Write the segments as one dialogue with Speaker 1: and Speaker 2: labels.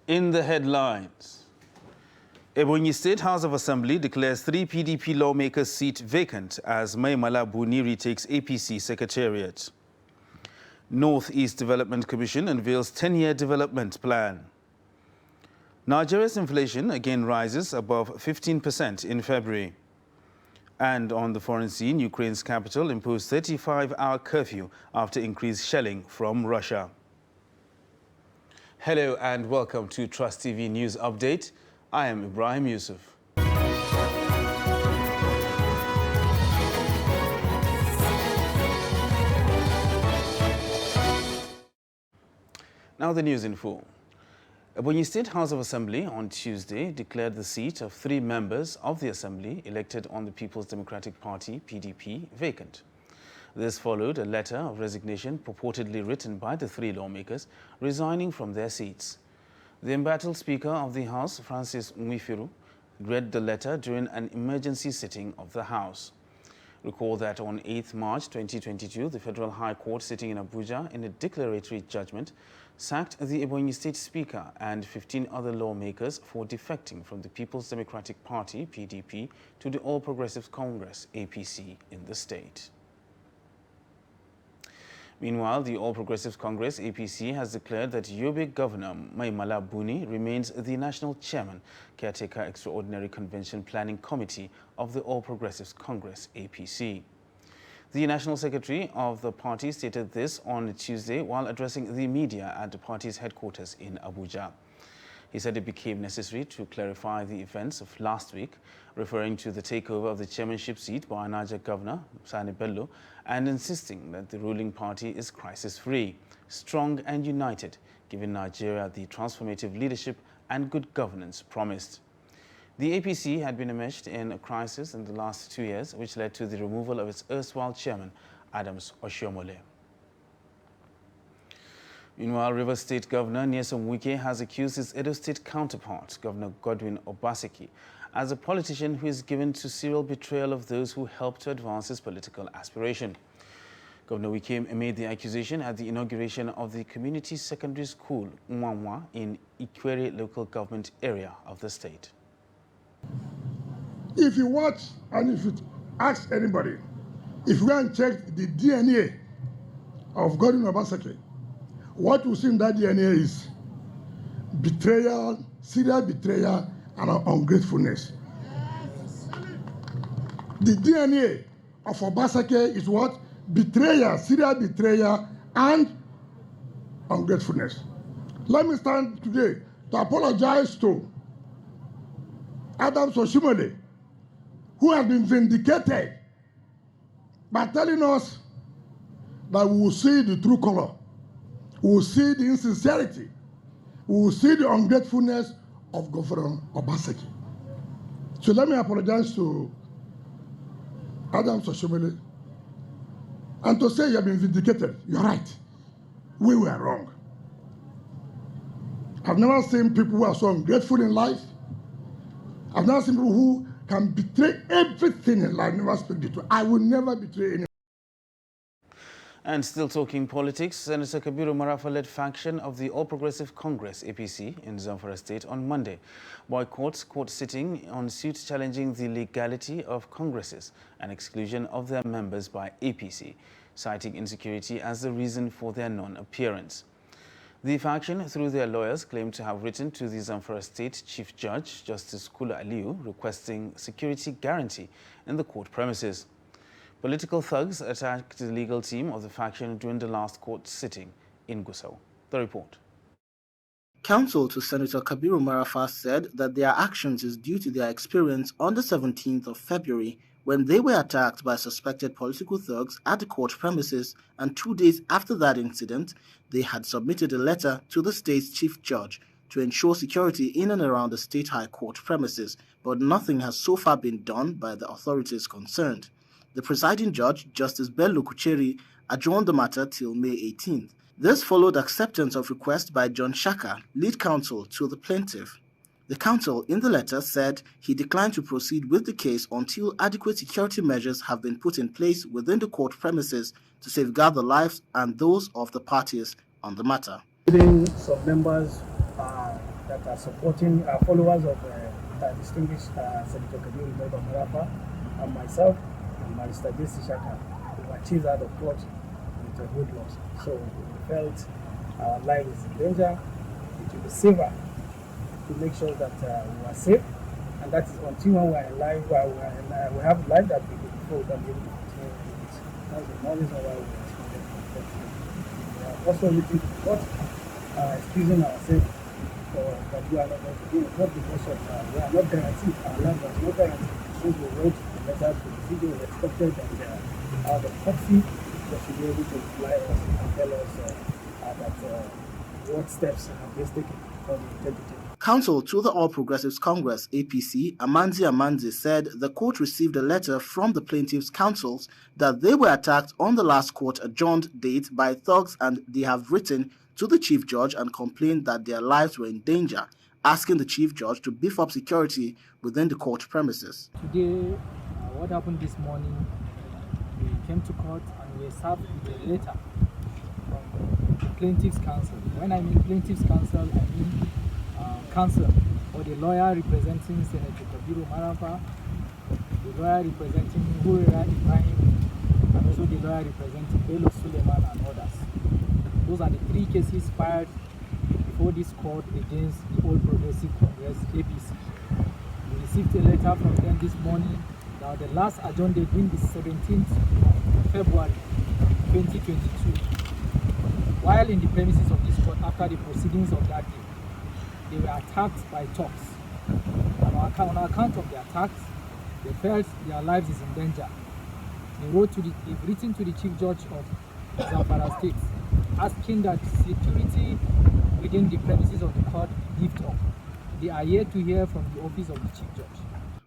Speaker 1: In the headlines, Ebonyi State House of Assembly declares 3 PDP lawmakers' seat vacant as Maimala Buni retakes APC Secretariat. Northeast Development Commission unveils 10-year development plan. Nigeria's inflation again rises above 15% in February. And on the foreign scene, Ukraine's capital imposed 35-hour curfew after increased shelling from Russia. Hello and welcome to Trust TV News Update. I am Ibrahim Yusuf. Now the news in full. Ebonyi State House of Assembly on Tuesday declared the seat of 3 members of the Assembly elected on the People's Democratic Party, PDP, vacant. This followed a letter of resignation purportedly written by the 3 lawmakers resigning from their seats. The embattled Speaker of the House, Francis Nwifiru, read the letter during an emergency sitting of the House. Recall that on 8 March 2022, the Federal High Court sitting in Abuja in a declaratory judgment sacked the Ebonyi State Speaker and 15 other lawmakers for defecting from the People's Democratic Party, PDP, to the All Progressives Congress, APC, in the state. Meanwhile, the All Progressives Congress, APC, has declared that Yobe Governor Maimala Buni remains the national chairman, caretaker Extraordinary Convention Planning Committee of the All Progressives Congress, APC. The National Secretary of the party stated this on Tuesday while addressing the media at the party's headquarters in Abuja. He said it became necessary to clarify the events of last week, referring to the takeover of the chairmanship seat by Niger Governor Sani Bello and insisting that the ruling party is crisis-free, strong and united, giving Nigeria the transformative leadership and good governance promised. The APC had been enmeshed in a crisis in the last 2 years, which led to the removal of its erstwhile chairman, Adams Oshiomhole. Meanwhile, Rivers State Governor Nyesom Wike has accused his Edo State counterpart, Governor Godwin Obaseki, as a politician who is given to serial betrayal of those who helped to advance his political aspiration. Governor Wike made the accusation at the inauguration of the community secondary school, Mwanwa, in Ikwere local government area of the state.
Speaker 2: If you watch and if you ask anybody, if you go and check the DNA of Godwin Obaseki, what you see in that DNA is betrayal, serial betrayal, and ungratefulness. The DNA of Obaseki is what? Betrayal, serial betrayal, and ungratefulness. Let me stand today to apologize to Adams Oshiomhole, who has been vindicated by telling us that we will see the true color. We will see the insincerity. We will see the ungratefulness of Governor Obaseki. So let me apologize to Adams Oshiomhole and to say you have been vindicated. You're right. We were wrong. I've never seen people who are so ungrateful in life. I've never seen people who can betray everything in life, never speak the truth. I will never betray anyone.
Speaker 1: And still talking politics, Senator Kabiru Marafa-led faction of the All Progressive Congress, APC, in Zamfara State on Monday boycotts court sitting on suit challenging the legality of congresses and exclusion of their members by APC, citing insecurity as the reason for their non-appearance. The faction, through their lawyers, claimed to have written to the Zamfara State Chief Judge, Justice Kula Aliyu, requesting security guarantee in the court premises. Political thugs attacked the legal team of the faction during the last court sitting in Gusau. The report.
Speaker 3: Counsel to Senator Kabiru Marafa said that their actions is due to their experience on the 17th of February when they were attacked by suspected political thugs at the court premises, and 2 days after that incident, they had submitted a letter to the state's chief judge to ensure security in and around the state high court premises, but nothing has so far been done by the authorities concerned. The presiding judge, Justice Bello Kucheri, adjourned the matter till May 18th. This followed acceptance of request by John Shaka, lead counsel to the plaintiff. The counsel in the letter said he declined to proceed with the case until adequate security measures have been put in place within the court premises to safeguard the lives and those of the parties on the matter.
Speaker 4: Some members that are supporting followers of distinguished Senator Kabiru Marafa and myself and Barrister J.C. Shaka, who were chased out of court with a good loss. So we felt our life is in danger. It will be safer to make sure that we are safe, and that is until when we are alive, we have life that we can be able to continue with it. That's the more reason why we responded from court. We are also looking to court, excusing ourselves that we are not going to do it, not because of we are not guaranteed, our life was not guaranteed. Since we wrote a letter to the city, we expected that the proxy should be able to reply us and tell us that what steps have been taken for the integrity.
Speaker 3: Counsel to the All Progressives Congress, APC, Amanzi said the court received a letter from the plaintiffs' counsels that they were attacked on the last court adjourned date by thugs, and they have written to the chief judge and complained that their lives were in danger, asking the chief judge to beef up security within the court premises.
Speaker 5: Today, what happened this morning, we came to court and we were served with a letter from the plaintiffs' counsel. When I mean plaintiffs' counsel, I mean counsel or the lawyer representing Senator Kabiru Marafa, the lawyer representing Hurera Ibrahim, and also the lawyer representing Bello Suleiman and others. Those are the three cases filed before this court against the All Progressive Congress, APC. We received a letter from them this morning that the last adjourned date being the 17th of February 2022. While in the premises of this court after the proceedings of that day, they were attacked by thugs. On account of the attacks, they felt their lives is in danger. They've written to the Chief Judge of Zamfara State, asking that security within the premises of the court be beefed up. They are yet to hear from the office of the Chief Judge.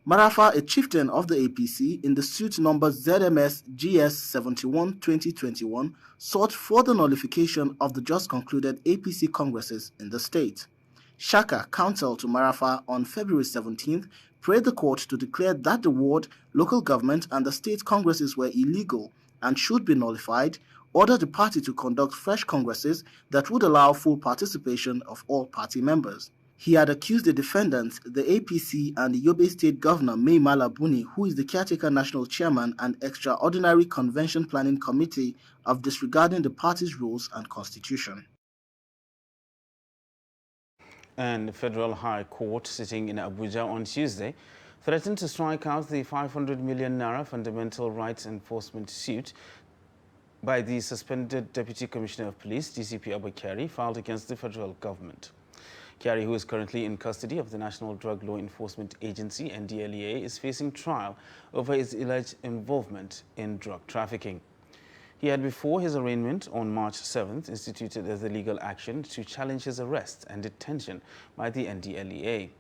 Speaker 3: Marafa, a chieftain of the APC, in the suit number ZMS GS 71 2021, sought further nullification of the just concluded APC congresses in the state. Shaka, counsel to Marafa, on February 17th, prayed the court to declare that the ward, local government, and the state congresses were illegal and should be nullified, ordered the party to conduct fresh congresses that would allow full participation of all party members. He had accused the defendants, the APC and the Yobe State Governor Mai Mala Buni, who is the caretaker national chairman and extraordinary convention planning committee, of disregarding the party's rules and constitution.
Speaker 1: And the Federal High Court, sitting in Abuja on Tuesday, threatened to strike out the 500 million naira fundamental rights enforcement suit by the suspended Deputy Commissioner of Police, DCP Abba Kyari, filed against the federal government. Kyari, who is currently in custody of the National Drug Law Enforcement Agency, NDLEA, is facing trial over his alleged involvement in drug trafficking. He had, before his arraignment on March 7th, instituted as a legal action to challenge his arrest and detention by the NDLEA.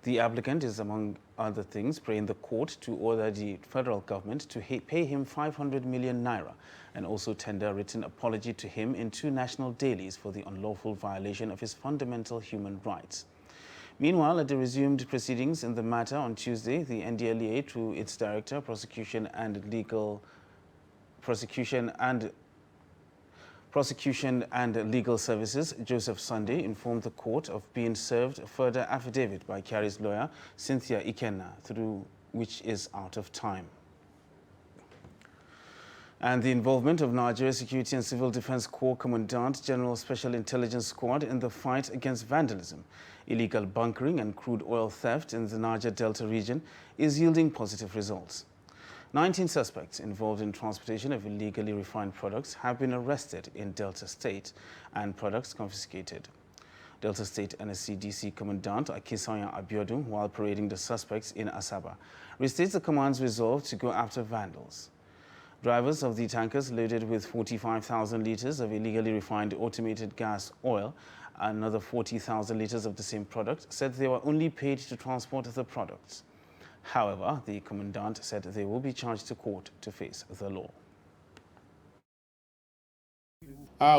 Speaker 1: The applicant is, among other things, praying the court to order the federal government to pay him 500 million naira and also tender a written apology to him in 2 national dailies for the unlawful violation of his fundamental human rights. Meanwhile, at the resumed proceedings in the matter on Tuesday, the NDLEA, through its Director, Prosecution and Legal Services, Joseph Sunday, informed the court of being served a further affidavit by Kyari's lawyer, Cynthia Ikenna, through which is out of time. And the involvement of Nigeria Security and Civil Defense Corps Commandant General Special Intelligence Squad in the fight against vandalism, illegal bunkering and crude oil theft in the Niger Delta region is yielding positive results. 19 suspects involved in transportation of illegally refined products have been arrested in Delta State and products confiscated. Delta State NSCDC Commandant Akisanya Abiodun, while parading the suspects in Asaba, restates the command's resolve to go after vandals. Drivers of the tankers loaded with 45,000 liters of illegally refined automated gas oil and another 40,000 liters of the same product said they were only paid to transport the products. However, the commandant said they will be charged to court to face the law.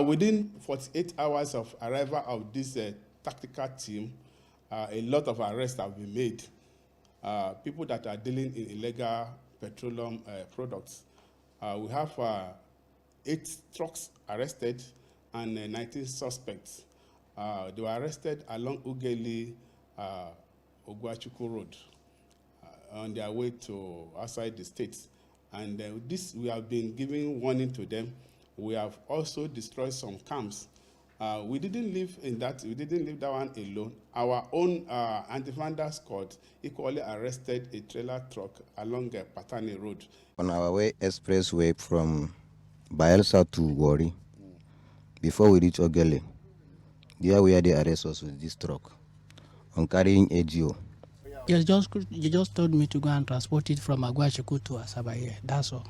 Speaker 6: Within 48 hours of arrival of this tactical team, a lot of arrests have been made. People that are dealing in illegal petroleum products. We have 8 trucks arrested and 19 suspects. They were arrested along Ugeli Ogwachuku Road on their way to outside the states. And this, we have been giving warning to them. We have also destroyed some camps. We didn't leave that one alone. Our own anti-vandal squad equally arrested a trailer truck along Patani Road.
Speaker 7: On our way expressway from Bayelsa to Wari, before we reach Ogele, there where they arrest us with this truck on carrying AGO.
Speaker 8: You just told me to go and transport it from Agwachuku to Asabaye. That's all.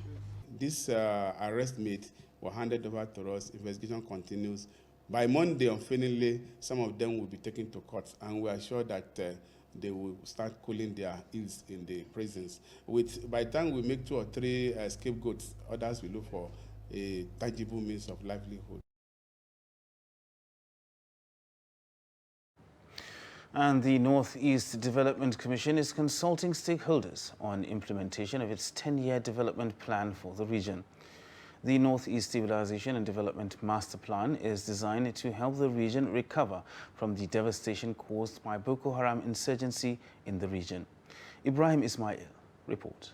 Speaker 6: This arrest mate were handed over to us. Investigation continues. By Monday, unfailingly, some of them will be taken to court, and we are sure that they will start cooling their heels in the prisons. By the time we make 2 or 3 scapegoats, others will look for a tangible means of livelihood.
Speaker 1: And the Northeast Development Commission is consulting stakeholders on implementation of its 10-year development plan for the region. The Northeast Stabilization and Development Master Plan is designed to help the region recover from the devastation caused by Boko Haram insurgency in the region. Ibrahim Ismail reports.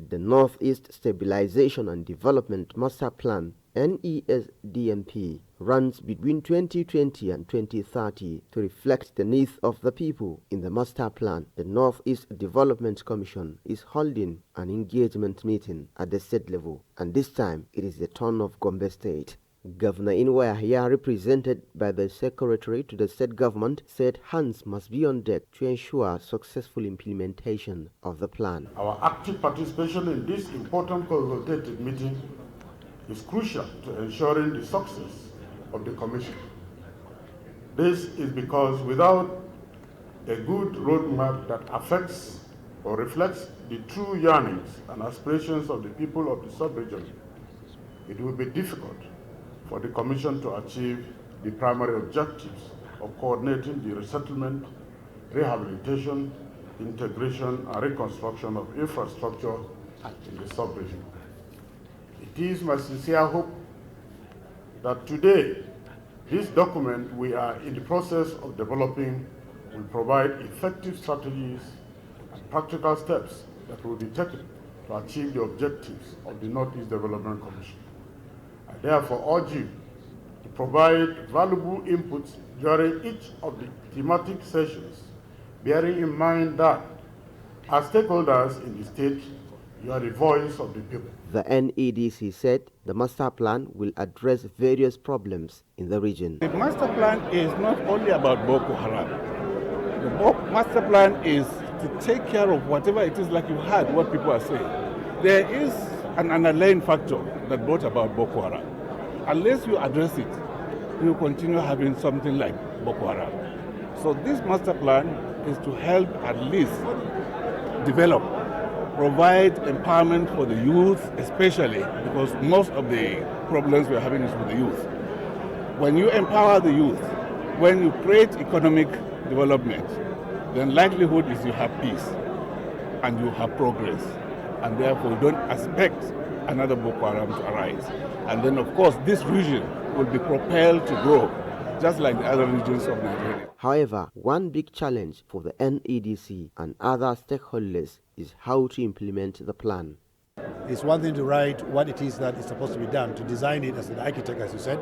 Speaker 9: The Northeast Stabilization and Development Master Plan, NESDMP, runs between 2020 and 2030 to reflect the needs of the people. In the master plan, the Northeast Development Commission is holding an engagement meeting at the state level, and this time it is the turn of Gombe State. Governor Inwa Yahya, represented by the Secretary to the state government, said hands must be on deck to ensure successful implementation of the plan.
Speaker 2: Our active participation in this important consultative meeting is crucial to ensuring the success of the Commission. This is because without a good roadmap that affects or reflects the true yearnings and aspirations of the people of the sub-region, it will be difficult for the Commission to achieve the primary objectives of coordinating the resettlement, rehabilitation, integration, and reconstruction of infrastructure in the sub-region. It is my sincere hope that today, this document we are in the process of developing will provide effective strategies and practical steps that will be taken to achieve the objectives of the Northeast Development Commission. I therefore urge you to provide valuable inputs during each of the thematic sessions, bearing in mind that as stakeholders in the state, you are the voice of the people.
Speaker 9: The NEDC said the master plan will address various problems in the region.
Speaker 10: The master plan is not only about Boko Haram. The master plan is to take care of whatever it is, like you heard what people are saying. There is an underlying factor that brought about Boko Haram. Unless you address it, you continue having something like Boko Haram. So this master plan is to help at least develop, provide empowerment for the youth, especially because most of the problems we're having is with the youth. When you empower the youth, when you create economic development, then likelihood is you have peace and you have progress, and therefore you don't expect another Boko Haram to arise. And then of course this region will be propelled to grow, just like the other regions of Nigeria.
Speaker 9: However, one big challenge for the NEDC and other stakeholders is how to implement the plan.
Speaker 11: It's one thing to write what it is that is supposed to be done, to design it as an architect, as you said,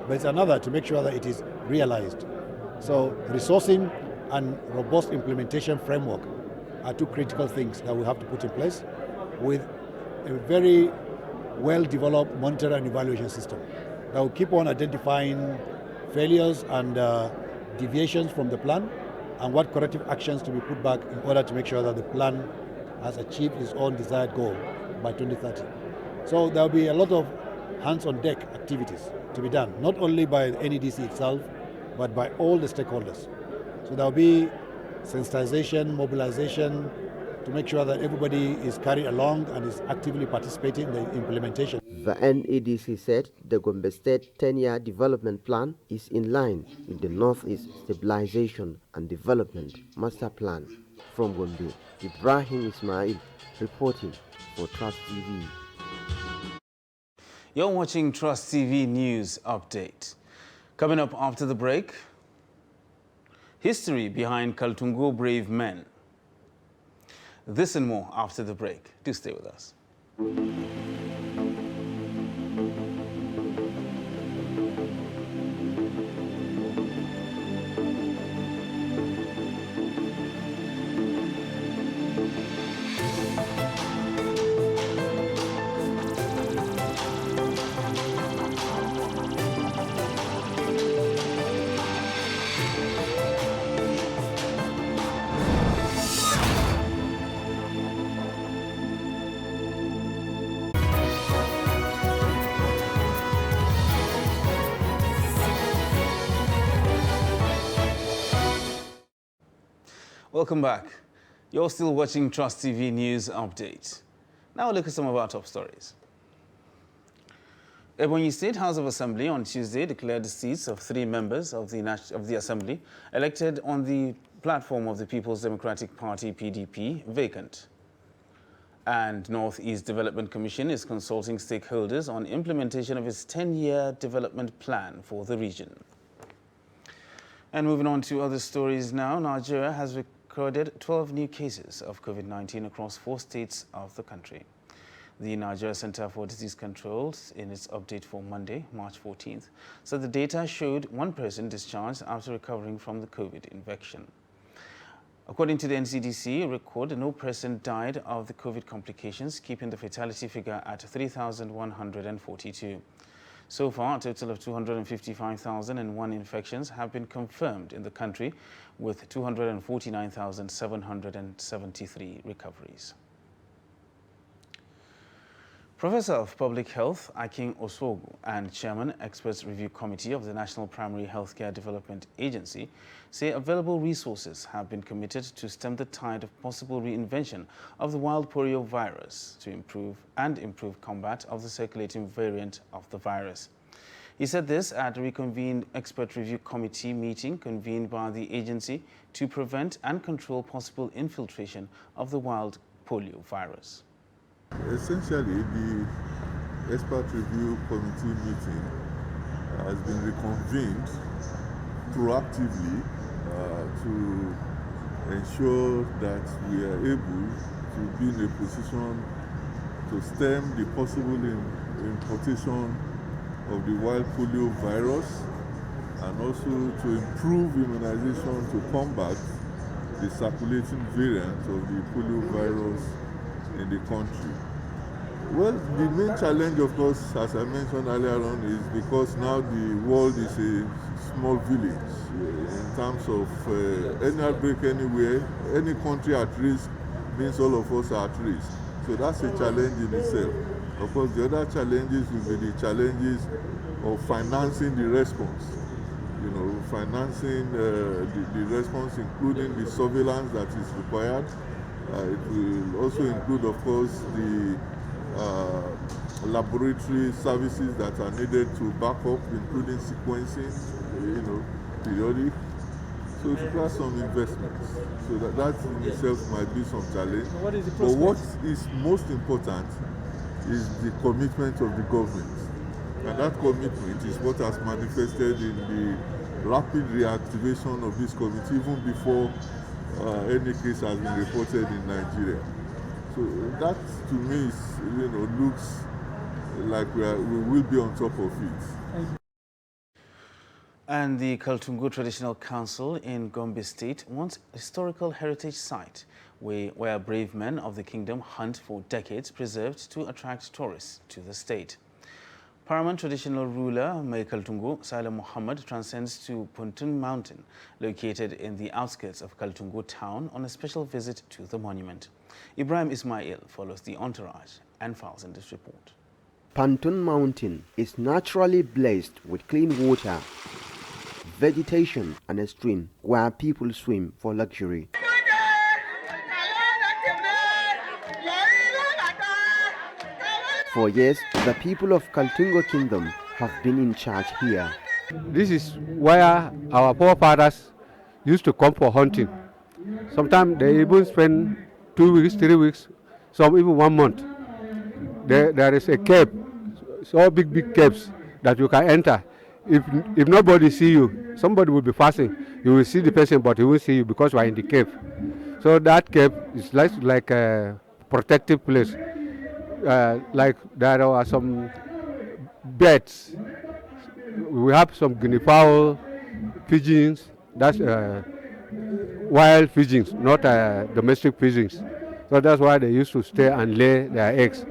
Speaker 11: but it's another to make sure that it is realized. So resourcing and robust implementation framework are two critical things that we have to put in place, with a very well-developed monitoring and evaluation system that will keep on identifying failures and deviations from the plan and what corrective actions to be put back in order to make sure that the plan has achieved its own desired goal by 2030. So there will be a lot of hands-on-deck activities to be done, not only by the NEDC itself, but by all the stakeholders. So there will be sensitization, mobilization, to make sure that everybody is carried along and is actively participating in the implementation.
Speaker 9: The NEDC said the Gombe State 10-year development plan is in line with the Northeast Stabilization and Development Master Plan. From Gombe, Ibrahim Ismail reporting for Trust TV.
Speaker 1: You're watching Trust TV News Update. Coming up after the break, History behind Kaltungo brave men. This and more after the break. Do stay with us. Welcome back. You're still watching Trust TV News Update. Now look at some of our top stories. Ebonyi State House of Assembly on Tuesday declared the seats of 3 members of the Assembly elected on the platform of the People's Democratic Party (PDP) vacant. And Northeast Development Commission is consulting stakeholders on implementation of its 10-year development plan for the region. And moving on to other stories now, Nigeria has recorded 12 new cases of COVID-19 across 4 states of the country. The Nigeria Center for Disease Control, in its update for Monday, March 14th, said the data showed 1 person discharged after recovering from the COVID infection. According to the NCDC record, no person died of the COVID complications, keeping the fatality figure at 3,142. So far, a total of 255,001 infections have been confirmed in the country, with 249,773 recoveries. Professor of Public Health Akin Osogu and Chairman Experts Review Committee of the National Primary Healthcare Development Agency say available resources have been committed to stem the tide of possible reinvention of the wild polio virus to improve combat of the circulating variant of the virus. He said this at a reconvened Expert Review Committee meeting convened by the agency to prevent and control possible infiltration of the wild polio virus.
Speaker 12: Essentially, the Expert Review Committee meeting has been reconvened proactively to ensure that we are able to be in a position to stem the possible importation of the wild polio virus and also to improve immunization to combat the circulating variant of the polio virus in the country. Well, the main challenge, of course, as I mentioned earlier on, is because now the world is a small village in terms of any outbreak anywhere, any country at risk means all of us are at risk. So that's a challenge in itself. Of course, the other challenges will be the challenges of financing the response. You know, financing the response, including the surveillance that is required. It will also include, of course, the laboratory services that are needed to back up, including sequencing, periodic. So it requires some investments. So that in itself might be some challenge. But what is most important is the commitment of the government. And that commitment is what has manifested in the rapid reactivation of this committee even before any case has been reported in Nigeria. So that to me is, looks like we will be on top of it.
Speaker 1: And the Kaltungo Traditional Council in Gombe State wants a historical heritage site where brave men of the kingdom hunt for decades preserved to attract tourists to the state. Paramount traditional ruler Mai Kaltungo, Saleh Muhammad, transcends to Puntun Mountain, located in the outskirts of Kaltungo town, on a special visit to the monument. Ibrahim Ismail follows the entourage and files in this report.
Speaker 9: Puntun Mountain is naturally blessed with clean water, vegetation and a stream where people swim for luxury. For years, the people of Kaltungo Kingdom have been in charge here.
Speaker 13: This is where our forefathers used to come for hunting. Sometimes they even spend 2 weeks, 3 weeks, some even 1 month. There is a cave, so big caves that you can enter. if nobody see you, somebody will be passing. You will see the person, but he won't see you because you are in the cave. So that cave is like a protective place. Like there are some birds. We have some guinea fowl, pigeons. That's wild pigeons, not domestic pigeons. So that's why they used to stay and lay their eggs.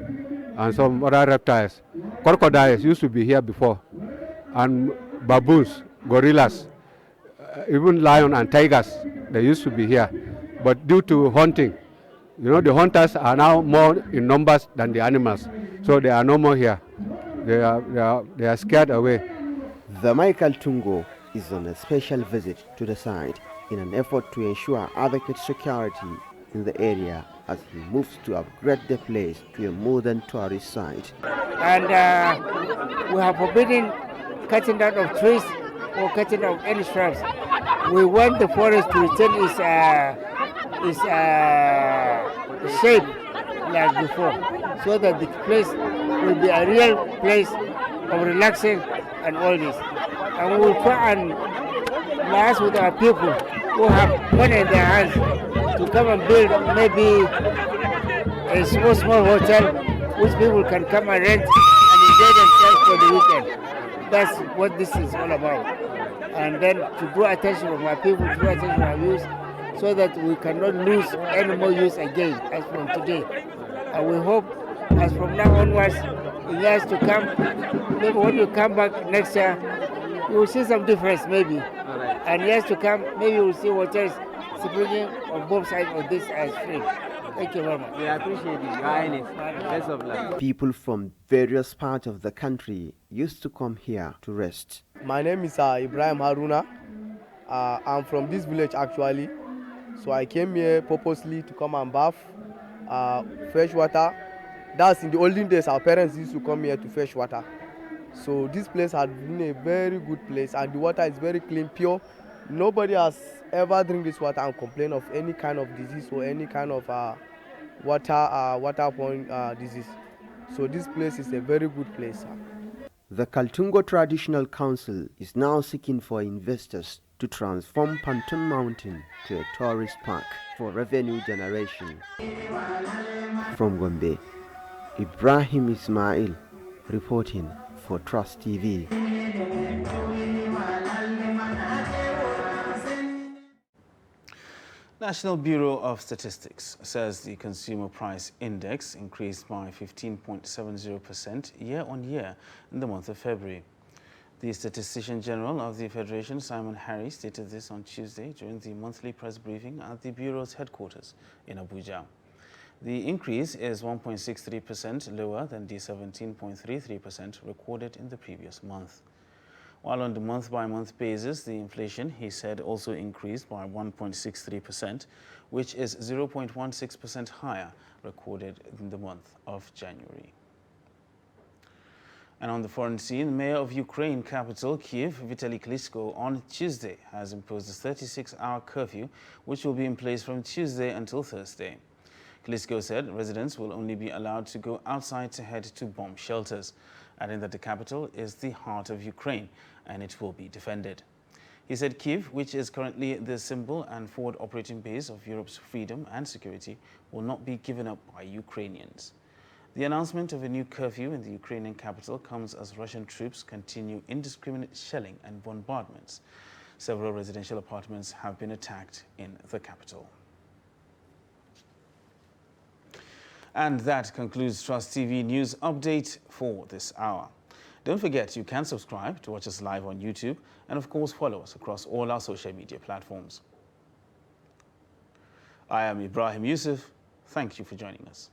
Speaker 13: And some other reptiles. Crocodiles used to be here before. And baboons, gorillas, even lion and tigers, they used to be here. But due to hunting, the hunters are now more in numbers than the animals. So they are no more here. They are scared away.
Speaker 9: The Michael Tungo is on a special visit to the site in an effort to ensure adequate security in the area as he moves to upgrade the place to a modern tourist site.
Speaker 14: And we have forbidden cutting down of trees or cutting down any shrubs. We want the forest to retain its shape like before, so that the place will be a real place of relaxing and all this. And we will try and liaise with our people who have money in their hands to come and build maybe a small hotel which people can come and rent and enjoy themselves for the weekend. That's what this is all about. And then to draw attention of my people, to draw attention of our youth, so that we cannot lose any more youth again as from today. And we hope as from now onwards, in years to come, maybe when you come back next year, you will see some difference maybe. And years to come, maybe you will see hotels springing on both sides of this stream. Thank you very much.
Speaker 9: We appreciate it, Your Highness. Best of luck. People from various parts of the country used to come here to rest.
Speaker 15: My name is Ibrahim Haruna. I'm from this village actually. So I came here purposely to come and bath, fresh water. That's in the olden days, our parents used to come here to fetch water. So this place had been a very good place and the water is very clean, pure. Nobody has ever drink this water and complain of any kind of disease or any kind of waterborne disease. So this place is a very good place.
Speaker 9: The Kaltungo Traditional Council is now seeking for investors to transform Pantun Mountain to a tourist park for revenue generation. From Gombe, Ibrahim Ismail reporting for Trust TV.
Speaker 1: National Bureau of Statistics says the Consumer Price Index increased by 15.70% year-on-year in the month of February. The Statistician General of the Federation, Simon Harry, stated this on Tuesday during the monthly press briefing at the Bureau's headquarters in Abuja. The increase is 1.63% lower than the 17.33% recorded in the previous month. While on the month-by-month basis, the inflation, he said, also increased by 1.63%, which is 0.16% higher recorded in the month of January. And on the foreign scene, the mayor of Ukraine capital, Kyiv, Vitaly Klitschko, on Tuesday has imposed a 36-hour curfew, which will be in place from Tuesday until Thursday. Klitschko said residents will only be allowed to go outside to head to bomb shelters, adding that the capital is the heart of Ukraine and it will be defended. He said Kyiv, which is currently the symbol and forward operating base of Europe's freedom and security, will not be given up by Ukrainians. The announcement of a new curfew in the Ukrainian capital comes as Russian troops continue indiscriminate shelling and bombardments. Several residential apartments have been attacked in the capital. And that concludes Trust TV News Update for this hour. Don't forget you can subscribe to watch us live on YouTube and of course follow us across all our social media platforms. I am Ibrahim Yusuf. Thank you for joining us.